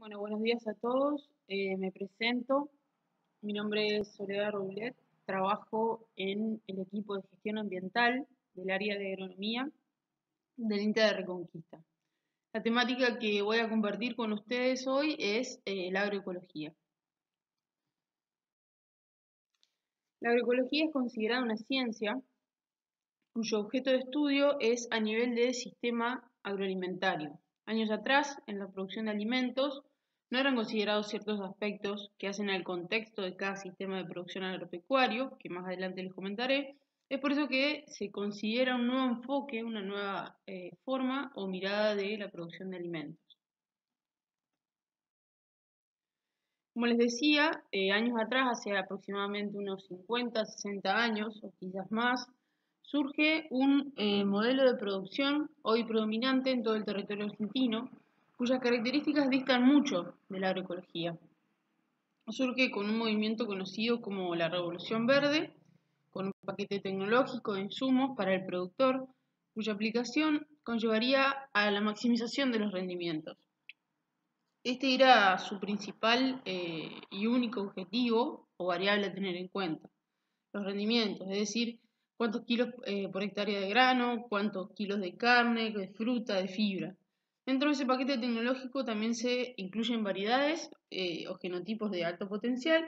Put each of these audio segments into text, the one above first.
Bueno, buenos días a todos. Me presento. Mi nombre es Soledad Roulette. Trabajo en el equipo de gestión ambiental del área de agronomía del INTA de Reconquista. La temática que voy a compartir con ustedes hoy es la agroecología. La agroecología es considerada una ciencia cuyo objeto de estudio es a nivel de sistema agroalimentario. Años atrás, en la producción de alimentos, no eran considerados ciertos aspectos que hacen al contexto de cada sistema de producción agropecuario, que más adelante les comentaré. Es por eso que se considera un nuevo enfoque, una nueva forma o mirada de la producción de alimentos. Como les decía, años atrás, hace aproximadamente unos 50, 60 años o quizás más, surge un modelo de producción hoy predominante en todo el territorio argentino, cuyas características distan mucho de la agroecología. Surge con un movimiento conocido como la Revolución Verde, con un paquete tecnológico de insumos para el productor, cuya aplicación conllevaría a la maximización de los rendimientos. Este era su principal y único objetivo o variable a tener en cuenta, los rendimientos, es decir, cuántos kilos por hectárea de grano, cuántos kilos de carne, de fruta, de fibra. Dentro de ese paquete tecnológico también se incluyen variedades o genotipos de alto potencial,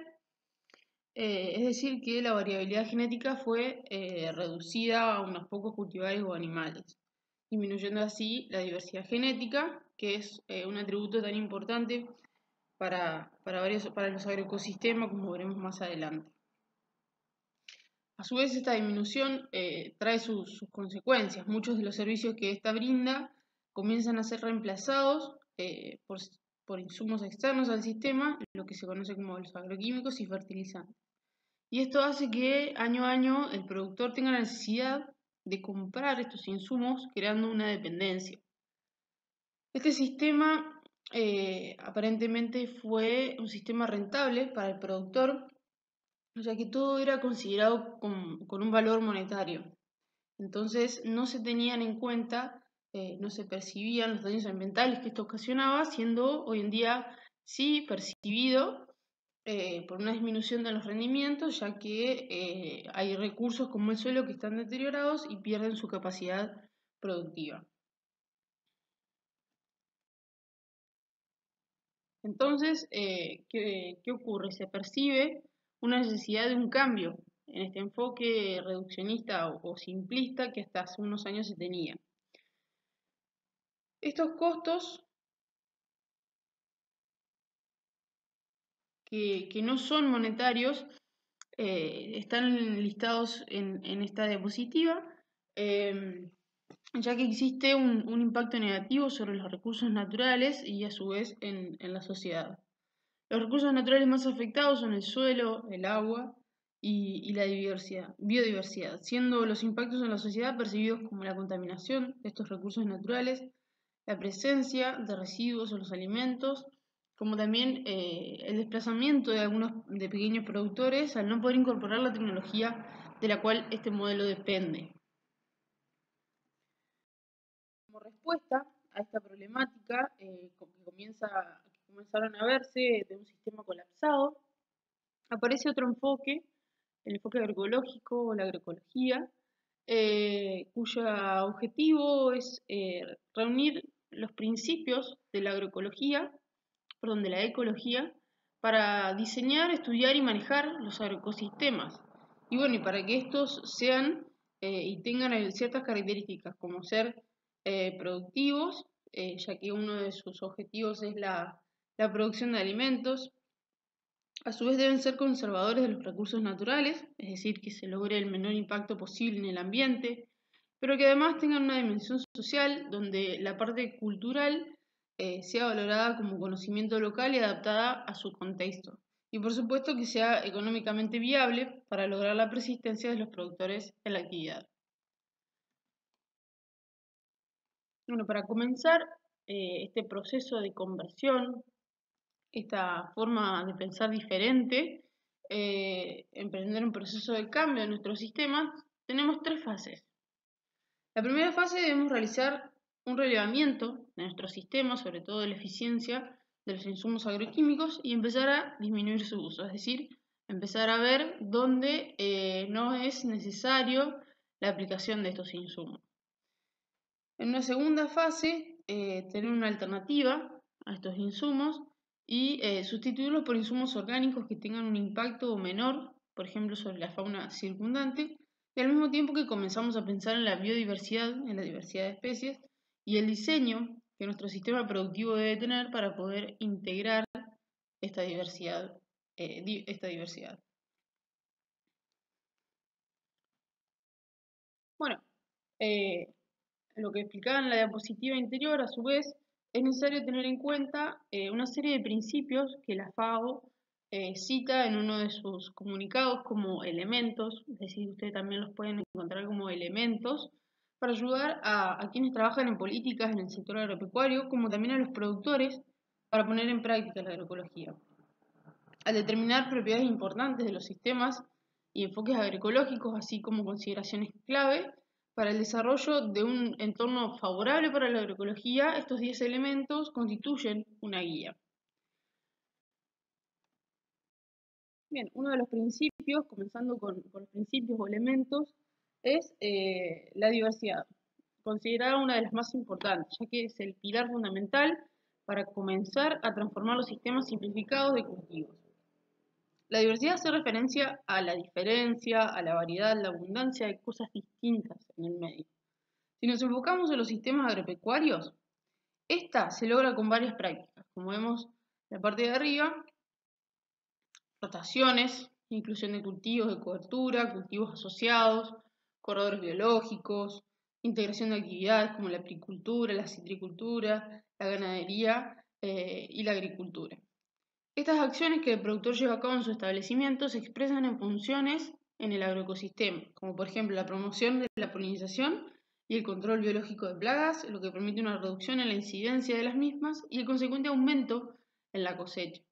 es decir, que la variabilidad genética fue reducida a unos pocos cultivares o animales, disminuyendo así la diversidad genética, que es un atributo tan importante para los agroecosistemas, como veremos más adelante. A su vez, esta disminución trae sus consecuencias. Muchos de los servicios que esta brinda comienzan a ser reemplazados por insumos externos al sistema, lo que se conoce como los agroquímicos y fertilizantes. Y esto hace que año a año el productor tenga la necesidad de comprar estos insumos, creando una dependencia. Este sistema aparentemente fue un sistema rentable para el productor, ya que todo era considerado con un valor monetario. Entonces no se tenían en cuenta, no se percibían los daños ambientales que esto ocasionaba, siendo hoy en día sí percibido por una disminución de los rendimientos, ya que hay recursos como el suelo que están deteriorados y pierden su capacidad productiva. Entonces, ¿qué ocurre? Se percibe una necesidad de un cambio en este enfoque reduccionista o simplista que hasta hace unos años se tenía. Estos costos que no son monetarios están listados en esta diapositiva, ya que existe un impacto negativo sobre los recursos naturales y a su vez en la sociedad. Los recursos naturales más afectados son el suelo, el agua y la biodiversidad, siendo los impactos en la sociedad percibidos como la contaminación de estos recursos naturales, la presencia de residuos en los alimentos, como también el desplazamiento de algunos de pequeños productores al no poder incorporar la tecnología de la cual este modelo depende. Como respuesta a esta problemática que comenzaron a verse de un sistema colapsado, aparece otro enfoque, el enfoque agroecológico o la agroecología, cuyo objetivo es reunir los principios de la agroecología, de la ecología, para diseñar, estudiar y manejar los agroecosistemas. Y bueno, y para que estos sean y tengan ciertas características, como ser productivos, ya que uno de sus objetivos es la producción de alimentos. A su vez deben ser conservadores de los recursos naturales, es decir, que se logre el menor impacto posible en el ambiente, pero que además tengan una dimensión social donde la parte cultural sea valorada como conocimiento local y adaptada a su contexto. Y por supuesto que sea económicamente viable para lograr la persistencia de los productores en la actividad. Bueno, para comenzar este proceso de conversión, esta forma de pensar diferente, emprender un proceso de cambio en nuestros sistemas, tenemos tres fases. La primera fase debemos realizar un relevamiento de nuestro sistema, sobre todo de la eficiencia de los insumos agroquímicos y empezar a disminuir su uso, es decir, empezar a ver dónde no es necesario la aplicación de estos insumos. En una segunda fase, tener una alternativa a estos insumos y sustituirlos por insumos orgánicos que tengan un impacto menor, por ejemplo, sobre la fauna circundante, y al mismo tiempo que comenzamos a pensar en la biodiversidad, en la diversidad de especies y el diseño que nuestro sistema productivo debe tener para poder integrar esta diversidad. Bueno, lo que explicaba en la diapositiva anterior, a su vez, es necesario tener en cuenta una serie de principios que la FAO cita en uno de sus comunicados como elementos, es decir, ustedes también los pueden encontrar como elementos, para ayudar a quienes trabajan en políticas en el sector agropecuario, como también a los productores, para poner en práctica la agroecología. Al determinar propiedades importantes de los sistemas y enfoques agroecológicos, así como consideraciones clave, para el desarrollo de un entorno favorable para la agroecología, estos 10 elementos constituyen una guía. Bien, uno de los principios, comenzando con los principios o elementos, es la diversidad, considerada una de las más importantes, ya que es el pilar fundamental para comenzar a transformar los sistemas simplificados de cultivos. La diversidad hace referencia a la diferencia, a la variedad, la abundancia de cosas distintas en el medio. Si nos enfocamos en los sistemas agropecuarios, esta se logra con varias prácticas, como vemos en la parte de arriba, rotaciones, inclusión de cultivos de cobertura, cultivos asociados, corredores biológicos, integración de actividades como la apicultura, la citricultura, la ganadería y la agricultura. Estas acciones que el productor lleva a cabo en su establecimiento se expresan en funciones en el agroecosistema, como por ejemplo la promoción de la polinización y el control biológico de plagas, lo que permite una reducción en la incidencia de las mismas y el consecuente aumento en la cosecha.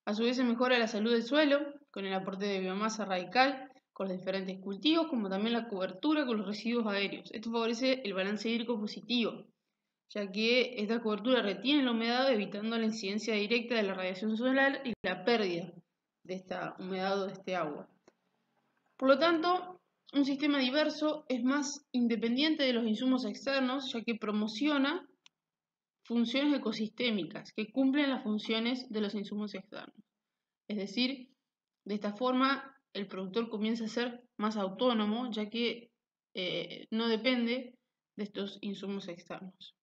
A su vez se mejora la salud del suelo con el aporte de biomasa radical con los diferentes cultivos, como también la cobertura con los residuos aéreos. Esto favorece el balance hídrico positivo, ya que esta cobertura retiene la humedad evitando la incidencia directa de la radiación solar y la pérdida de esta humedad o de este agua. Por lo tanto, un sistema diverso es más independiente de los insumos externos, ya que promociona funciones ecosistémicas que cumplen las funciones de los insumos externos. Es decir, de esta forma el productor comienza a ser más autónomo, ya que no depende de estos insumos externos.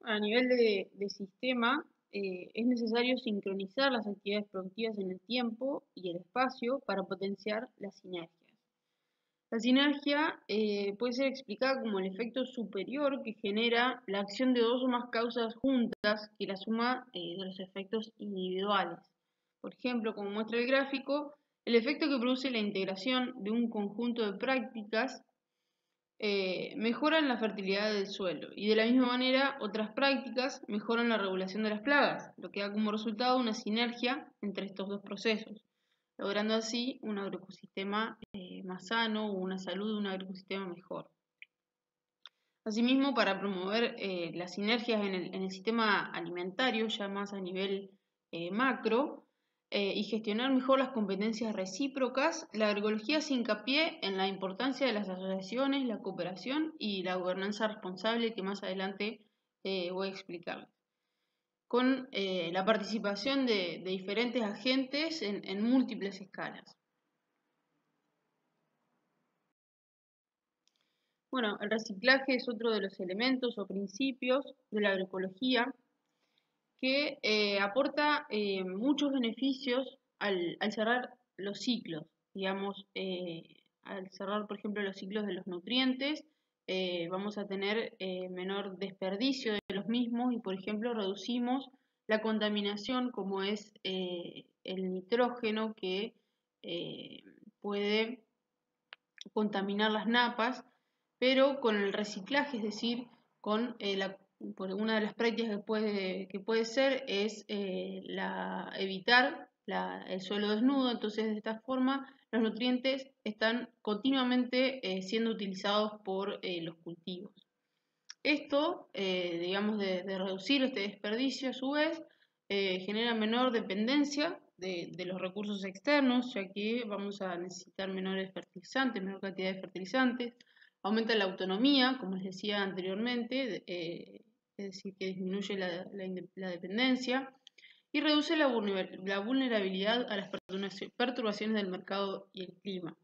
A nivel de sistema, es necesario sincronizar las actividades productivas en el tiempo y el espacio para potenciar las sinergias. La sinergia puede ser explicada como el efecto superior que genera la acción de dos o más causas juntas que la suma de los efectos individuales. Por ejemplo, como muestra el gráfico, el efecto que produce la integración de un conjunto de prácticas mejoran la fertilidad del suelo y de la misma manera otras prácticas mejoran la regulación de las plagas, lo que da como resultado una sinergia entre estos dos procesos, logrando así un agroecosistema más sano o una salud de un agroecosistema mejor. Asimismo, para promover las sinergias en el sistema alimentario, ya más a nivel macro, y gestionar mejor las competencias recíprocas, la agroecología hace hincapié en la importancia de las asociaciones, la cooperación y la gobernanza responsable que más adelante voy a explicar. Con la participación de diferentes agentes en múltiples escalas. Bueno, el reciclaje es otro de los elementos o principios de la agroecología que aporta muchos beneficios al cerrar los ciclos, digamos, al cerrar, por ejemplo, los ciclos de los nutrientes, vamos a tener menor desperdicio de los mismos y, por ejemplo, reducimos la contaminación como es el nitrógeno que puede contaminar las napas, pero con el reciclaje, es decir, con una de las prácticas que puede ser es evitar el suelo desnudo, entonces de esta forma los nutrientes están continuamente siendo utilizados por los cultivos. Esto, digamos, de reducir este desperdicio a su vez, genera menor dependencia de los recursos externos, ya que vamos a necesitar menor cantidad de fertilizantes, aumenta la autonomía, como les decía anteriormente, es decir, que disminuye la dependencia, y reduce la vulnerabilidad a las perturbaciones del mercado y el clima.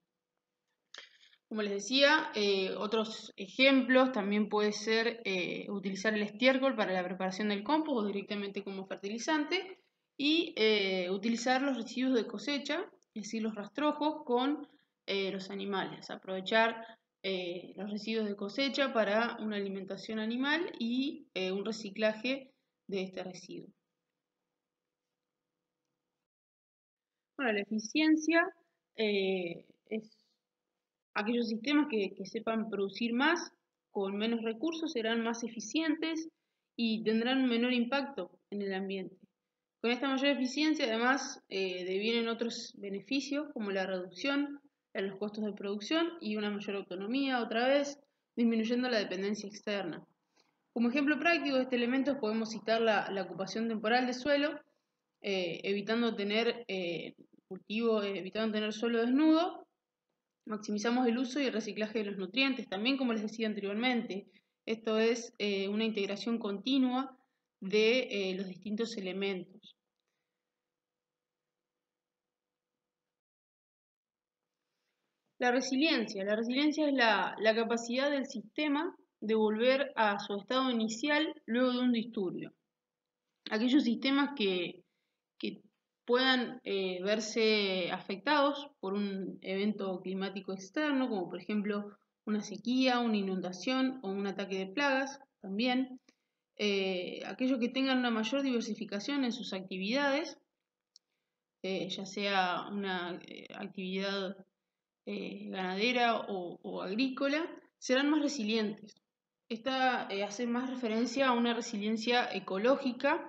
Como les decía, otros ejemplos también puede ser utilizar el estiércol para la preparación del compost o directamente como fertilizante y utilizar los residuos de cosecha, es decir, los rastrojos con los animales, aprovechar los residuos de cosecha para una alimentación animal y un reciclaje de este residuo. Bueno, la eficiencia es aquellos sistemas que sepan producir más con menos recursos serán más eficientes y tendrán un menor impacto en el ambiente. Con esta mayor eficiencia, además, devienen otros beneficios como la reducción en los costos de producción y una mayor autonomía, otra vez, disminuyendo la dependencia externa. Como ejemplo práctico de este elemento podemos citar la ocupación temporal de suelo, evitando tener evitando tener suelo desnudo. Maximizamos el uso y el reciclaje de los nutrientes, también como les decía anteriormente. Esto es una integración continua de los distintos elementos. La resiliencia es la capacidad del sistema de volver a su estado inicial luego de un disturbio. Aquellos sistemas que puedan verse afectados por un evento climático externo, como por ejemplo una sequía, una inundación o un ataque de plagas, también. Aquellos que tengan una mayor diversificación en sus actividades, ya sea una actividad ganadera o agrícola, serán más resilientes. Esta hace más referencia a una resiliencia ecológica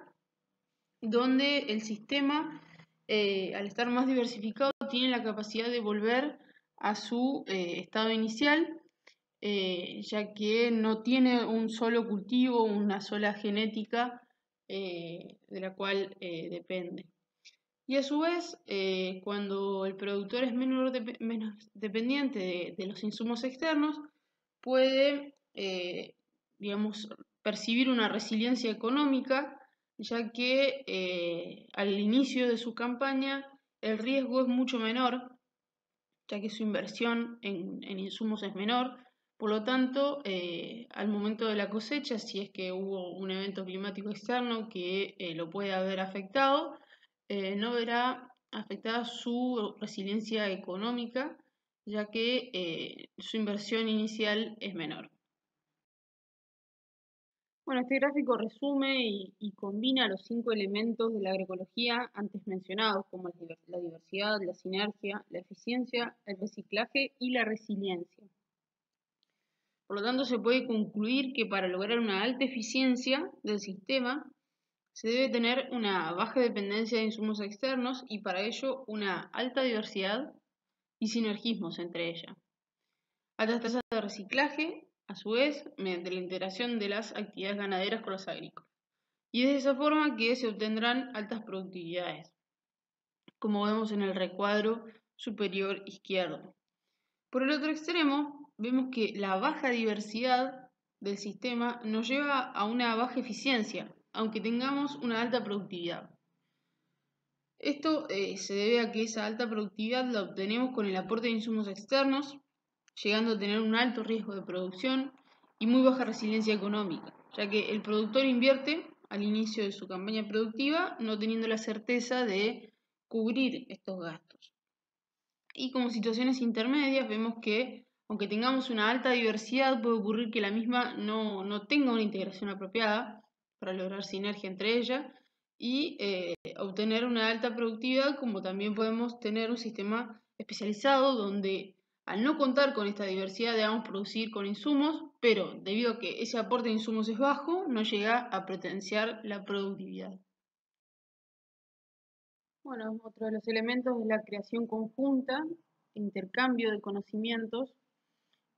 donde el sistema, al estar más diversificado, tiene la capacidad de volver a su estado inicial, ya que no tiene un solo cultivo, una sola genética de la cual depende. Y a su vez, cuando el productor es menos dependiente de los insumos externos, puede, digamos, percibir una resiliencia económica, ya que al inicio de su campaña el riesgo es mucho menor, ya que su inversión en insumos es menor. Por lo tanto, al momento de la cosecha, si es que hubo un evento climático externo que lo puede haber afectado, no verá afectada su resiliencia económica, ya que su inversión inicial es menor. Bueno, este gráfico resume y combina los 5 elementos de la agroecología antes mencionados, como la diversidad, la sinergia, la eficiencia, el reciclaje y la resiliencia. Por lo tanto, se puede concluir que para lograr una alta eficiencia del sistema, se debe tener una baja dependencia de insumos externos y para ello una alta diversidad y sinergismos entre ellas. Altas tasas de reciclaje, a su vez, mediante la integración de las actividades ganaderas con las agrícolas. Y es de esa forma que se obtendrán altas productividades, como vemos en el recuadro superior izquierdo. Por el otro extremo, vemos que la baja diversidad del sistema nos lleva a una baja eficiencia, aunque tengamos una alta productividad. Esto se debe a que esa alta productividad la obtenemos con el aporte de insumos externos, llegando a tener un alto riesgo de producción y muy baja resiliencia económica, ya que el productor invierte al inicio de su campaña productiva no teniendo la certeza de cubrir estos gastos. Y como situaciones intermedias vemos que aunque tengamos una alta diversidad puede ocurrir que la misma no tenga una integración apropiada para lograr sinergia entre ellas y obtener una alta productividad, como también podemos tener un sistema especializado donde al no contar con esta diversidad debemos producir con insumos, pero debido a que ese aporte de insumos es bajo, no llega a potenciar la productividad. Bueno, otro de los elementos es la creación conjunta, intercambio de conocimientos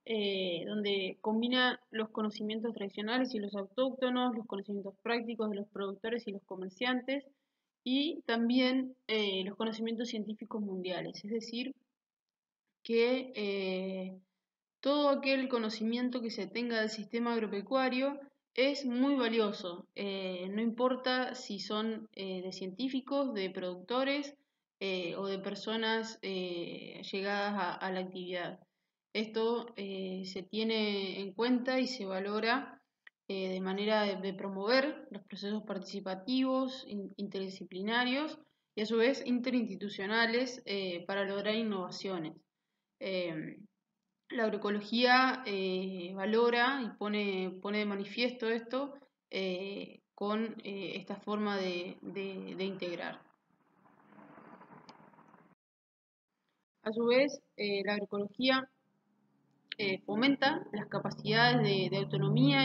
donde combina los conocimientos tradicionales y los autóctonos, los conocimientos prácticos de los productores y los comerciantes, y también los conocimientos científicos mundiales, es decir, que todo aquel conocimiento que se tenga del sistema agropecuario es muy valioso, no importa si son de científicos, de productores o de personas llegadas a la actividad. Esto se tiene en cuenta y se valora de manera de promover los procesos participativos, interdisciplinarios y a su vez interinstitucionales para lograr innovaciones. La agroecología valora y pone de manifiesto esto con esta forma de integrar. A su vez, la agroecología fomenta las capacidades de autonomía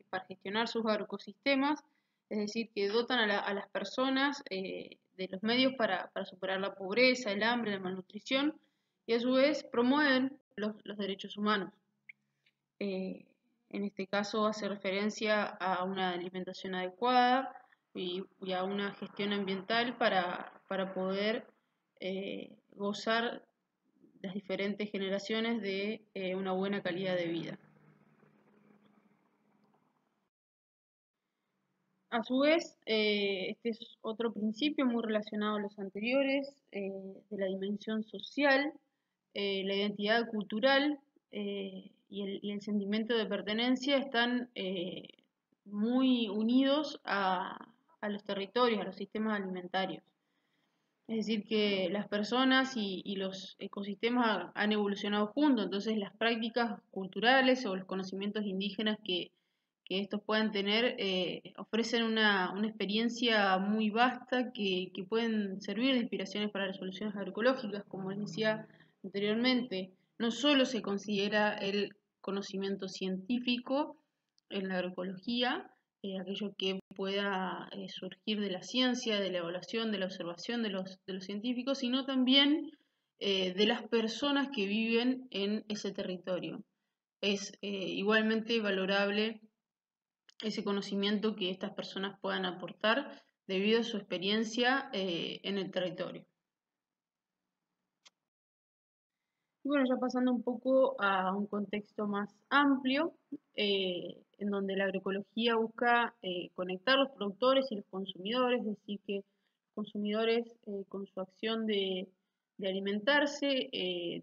para gestionar sus agroecosistemas, es decir, que dotan a las personas de los medios para superar la pobreza, el hambre, la malnutrición, y a su vez promueven los derechos humanos. En este caso hace referencia a una alimentación adecuada y a una gestión ambiental para poder gozar las diferentes generaciones de una buena calidad de vida. A su vez, este es otro principio muy relacionado a los anteriores, de la dimensión social, la identidad cultural y el sentimiento de pertenencia están muy unidos a los territorios, a los sistemas alimentarios. Es decir, que las personas y los ecosistemas han evolucionado juntos, entonces las prácticas culturales o los conocimientos indígenas que estos puedan tener ofrecen una experiencia muy vasta que pueden servir de inspiraciones para las soluciones agroecológicas, como les decía anteriormente. No solo se considera el conocimiento científico en la agroecología, aquello que pueda surgir de la ciencia, de la evaluación, de la observación de los científicos, sino también de las personas que viven en ese territorio. Es igualmente valorable ese conocimiento que estas personas puedan aportar debido a su experiencia en el territorio. Y bueno, ya pasando un poco a un contexto más amplio, en donde la agroecología busca conectar los productores y los consumidores, es decir, que los consumidores con su acción de alimentarse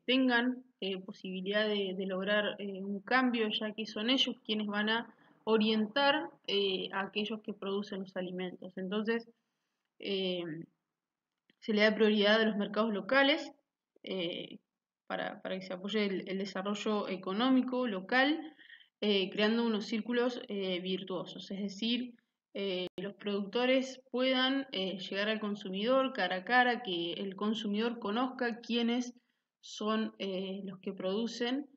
tengan posibilidad de lograr un cambio, ya que son ellos quienes van a orientar a aquellos que producen los alimentos. Entonces, se le da prioridad a los mercados locales para que se apoye el desarrollo económico local, creando unos círculos virtuosos, es decir, los productores puedan llegar al consumidor cara a cara, que el consumidor conozca quiénes son los que producen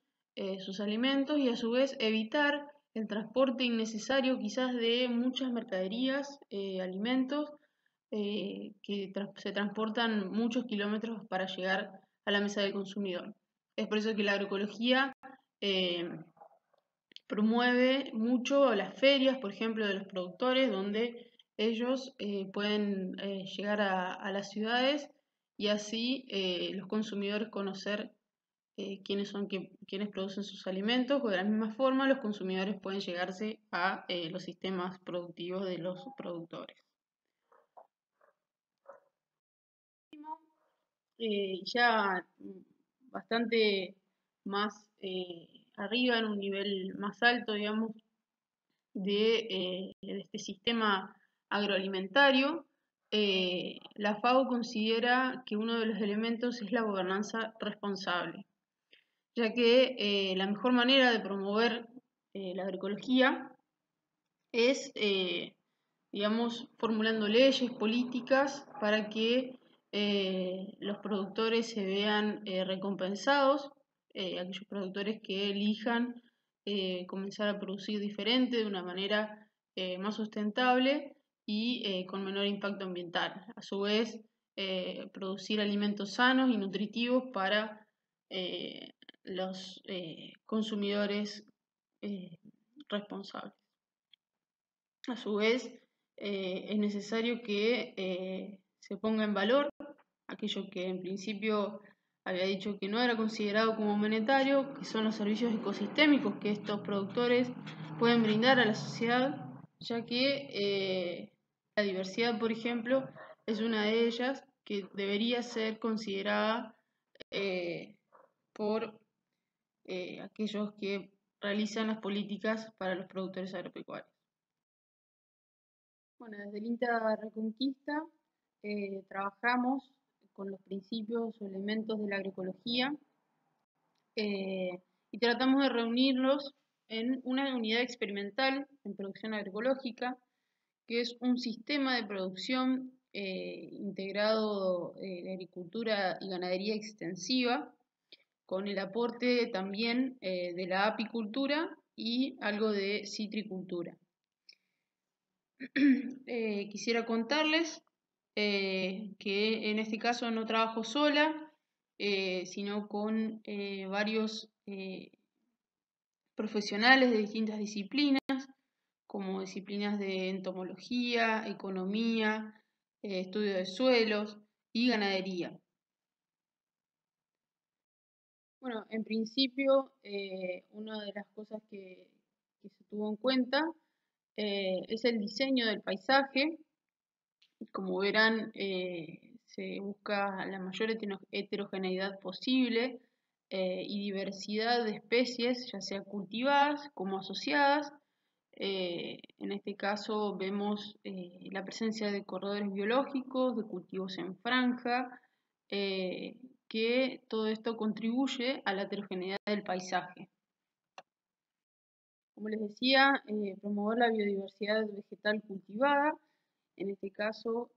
sus alimentos y a su vez evitar el transporte innecesario quizás de muchas mercaderías, alimentos, que se transportan muchos kilómetros para llegar a la mesa del consumidor. Es por eso que la agroecología promueve mucho las ferias, por ejemplo, de los productores, donde ellos pueden llegar a las ciudades y así los consumidores conocer quiénes son quienes producen sus alimentos, o de la misma forma los consumidores pueden llegarse a los sistemas productivos de los productores. Ya bastante más arriba, en un nivel más alto, digamos, de este sistema agroalimentario, la FAO considera que uno de los elementos es la gobernanza responsable, ya que la mejor manera de promover la agroecología es, digamos, formulando leyes, políticas para que los productores se vean recompensados, aquellos productores que elijan comenzar a producir diferente, de una manera más sustentable y con menor impacto ambiental. A su vez, producir alimentos sanos y nutritivos para los consumidores responsables. A su vez, es necesario que se ponga en valor aquello que en principio había dicho que no era considerado como monetario, que son los servicios ecosistémicos que estos productores pueden brindar a la sociedad, ya que la diversidad, por ejemplo, es una de ellas que debería ser considerada por aquellos que realizan las políticas para los productores agropecuarios. Bueno, desde el INTA Reconquista trabajamos con los principios o elementos de la agroecología y tratamos de reunirlos en una unidad experimental en producción agroecológica, que es un sistema de producción integrado de agricultura y ganadería extensiva, con el aporte también de la apicultura y algo de citricultura. Quisiera contarles que en este caso no trabajo sola, sino con varios profesionales de distintas disciplinas, como disciplinas de entomología, economía, estudio de suelos y ganadería. Bueno, en principio, una de las cosas que se tuvo en cuenta es el diseño del paisaje. Como verán, se busca la mayor heterogeneidad posible y diversidad de especies, ya sea cultivadas como asociadas. En este caso vemos la presencia de corredores biológicos, de cultivos en franja, que todo esto contribuye a la heterogeneidad del paisaje. Como les decía, promover la biodiversidad vegetal cultivada. En este caso,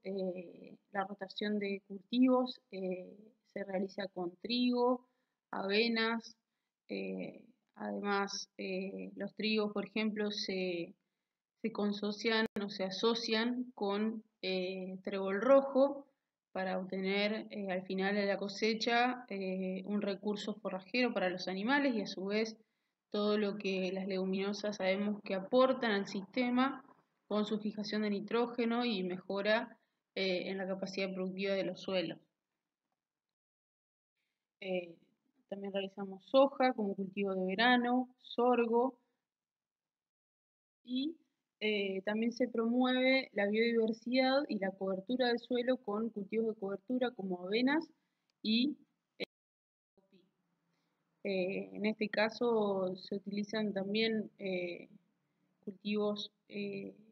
la rotación de cultivos se realiza con trigo, avenas, además los trigos, por ejemplo, se consocian o se asocian con trébol rojo para obtener al final de la cosecha un recurso forrajero para los animales y a su vez todo lo que las leguminosas sabemos que aportan al sistema con su fijación de nitrógeno y mejora en la capacidad productiva de los suelos. También realizamos soja como cultivo de verano, sorgo y también se promueve la biodiversidad y la cobertura del suelo con cultivos de cobertura como avenas y en este caso se utilizan también cultivos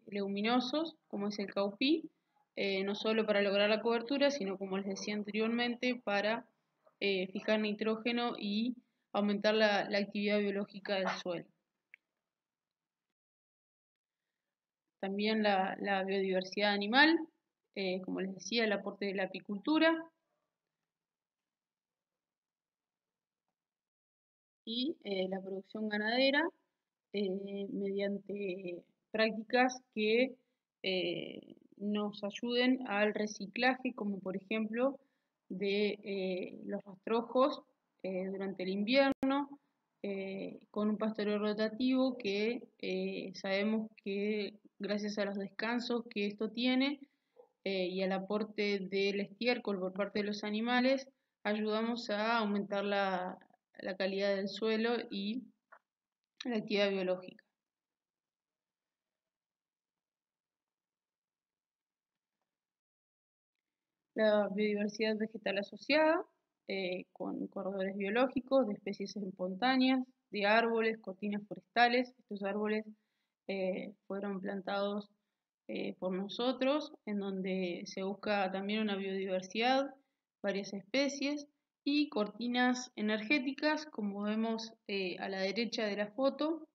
leguminosos, como es el cauquí, no solo para lograr la cobertura, sino como les decía anteriormente, para fijar nitrógeno y aumentar la actividad biológica del suelo. También la biodiversidad animal, como les decía, el aporte de la apicultura y la producción ganadera mediante prácticas que nos ayuden al reciclaje, como por ejemplo de los rastrojos durante el invierno, con un pastoreo rotativo que sabemos que gracias a los descansos que esto tiene y al aporte del estiércol por parte de los animales, ayudamos a aumentar la calidad del suelo y la actividad biológica. La biodiversidad vegetal asociada con corredores biológicos de especies espontáneas, de árboles, cortinas forestales. Estos árboles fueron plantados por nosotros, en donde se busca también una biodiversidad, varias especies y cortinas energéticas, como vemos a la derecha de la foto,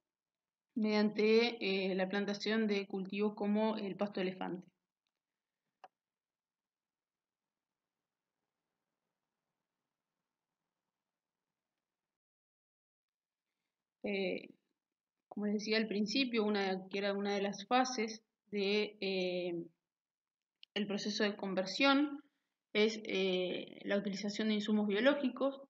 mediante la plantación de cultivos como el pasto elefante. Como les decía al principio, que era una de las fases de el proceso de conversión es la utilización de insumos biológicos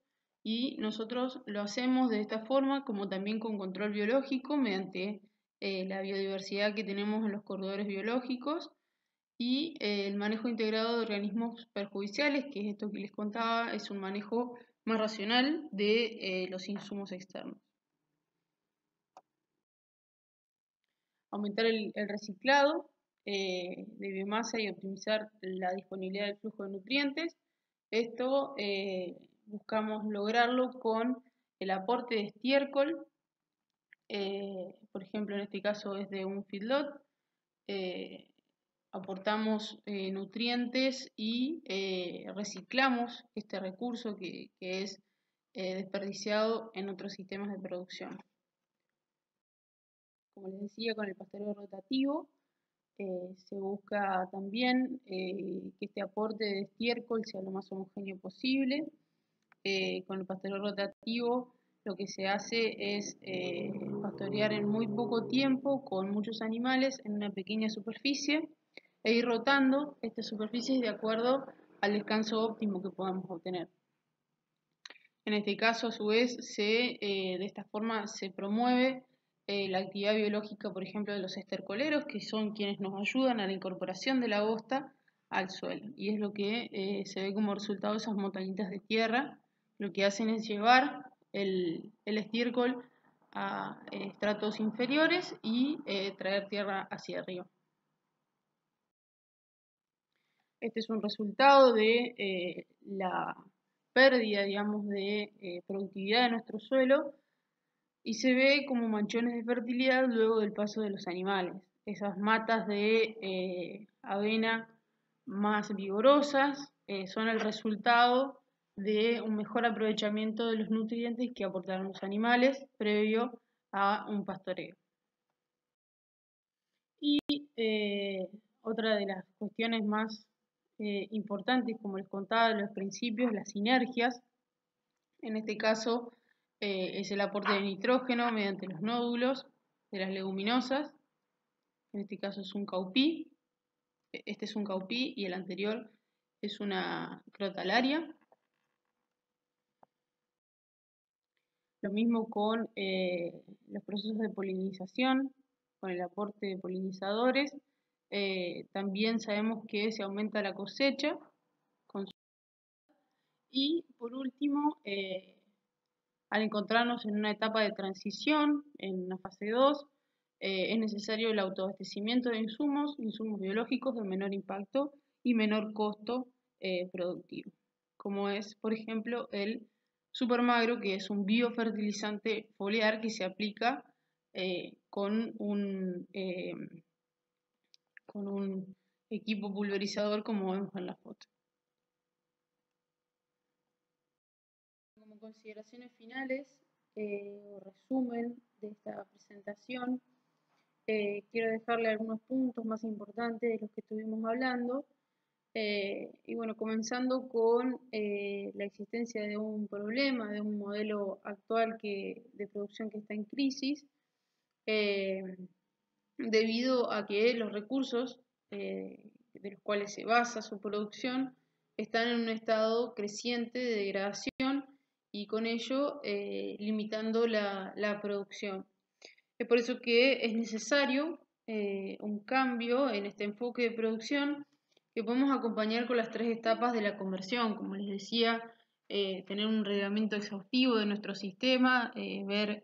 y nosotros lo hacemos de esta forma, como también con control biológico mediante la biodiversidad que tenemos en los corredores biológicos y el manejo integrado de organismos perjudiciales, que es esto que les contaba, es un manejo más racional de los insumos externos. Aumentar el reciclado de biomasa y optimizar la disponibilidad del flujo de nutrientes. Esto buscamos lograrlo con el aporte de estiércol, por ejemplo en este caso es de un feedlot, aportamos nutrientes y reciclamos este recurso que es desperdiciado en otros sistemas de producción. Como les decía, con el pastoreo rotativo se busca también que este aporte de estiércol sea lo más homogéneo posible. Con el pastoreo rotativo lo que se hace es pastorear en muy poco tiempo con muchos animales en una pequeña superficie e ir rotando estas superficies de acuerdo al descanso óptimo que podamos obtener. En este caso, a su vez, de esta forma se promueve la actividad biológica, por ejemplo, de los estercoleros, que son quienes nos ayudan a la incorporación de la hosta al suelo. Y es lo que se ve como resultado de esas montañitas de tierra. Lo que hacen es llevar el estiércol a estratos inferiores y traer tierra hacia arriba. Este es un resultado de la pérdida, digamos, de productividad de nuestro suelo y se ve como manchones de fertilidad luego del paso de los animales. Esas matas de avena más vigorosas son el resultado de un mejor aprovechamiento de los nutrientes que aportaron los animales previo a un pastoreo. Y otra de las cuestiones más importantes, como les contaba en los principios, las sinergias. En este caso es el aporte de nitrógeno mediante los nódulos de las leguminosas. En este caso es un caupí. Este es un caupí y el anterior es una crotalaria. Lo mismo con los procesos de polinización, con el aporte de polinizadores. También sabemos que se aumenta la cosecha. Y por último, al encontrarnos en una etapa de transición, en una fase 2, es necesario el autoabastecimiento de insumos biológicos de menor impacto y menor costo productivo, como es, por ejemplo, el supermagro, que es un biofertilizante foliar que se aplica con un equipo pulverizador, como vemos en la foto. Como consideraciones finales o resumen de esta presentación, quiero dejarle algunos puntos más importantes de los que estuvimos hablando. Y bueno, comenzando con la existencia de un problema, de un modelo actual de producción que está en crisis, debido a que los recursos de los cuales se basa su producción están en un estado creciente de degradación y con ello limitando la producción. Es por eso que es necesario un cambio en este enfoque de producción que podemos acompañar con las 3 etapas de la conversión. Como les decía, tener un reglamento exhaustivo de nuestro sistema, ver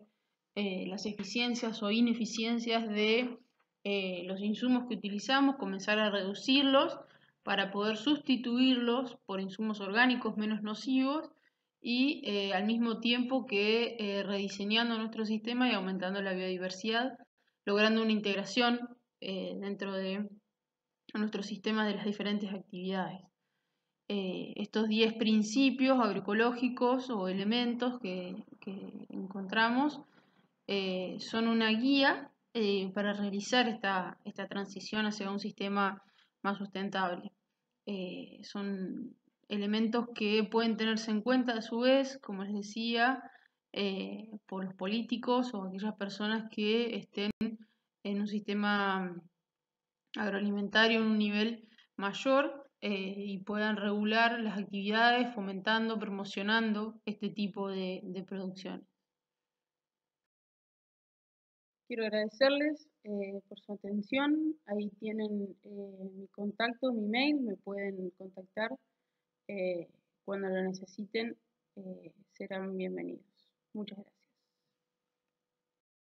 las eficiencias o ineficiencias de los insumos que utilizamos, comenzar a reducirlos para poder sustituirlos por insumos orgánicos menos nocivos y al mismo tiempo que rediseñando nuestro sistema y aumentando la biodiversidad, logrando una integración dentro de nuestro sistema de las diferentes actividades. Estos 10 principios agroecológicos o elementos que encontramos son una guía para realizar esta transición hacia un sistema más sustentable. Son elementos que pueden tenerse en cuenta a su vez, como les decía, por los políticos o aquellas personas que estén en un sistema agroalimentario en un nivel mayor y puedan regular las actividades fomentando, promocionando este tipo de producciones. Quiero agradecerles por su atención. Ahí tienen mi contacto, mi mail, me pueden contactar cuando lo necesiten, serán bienvenidos. Muchas gracias.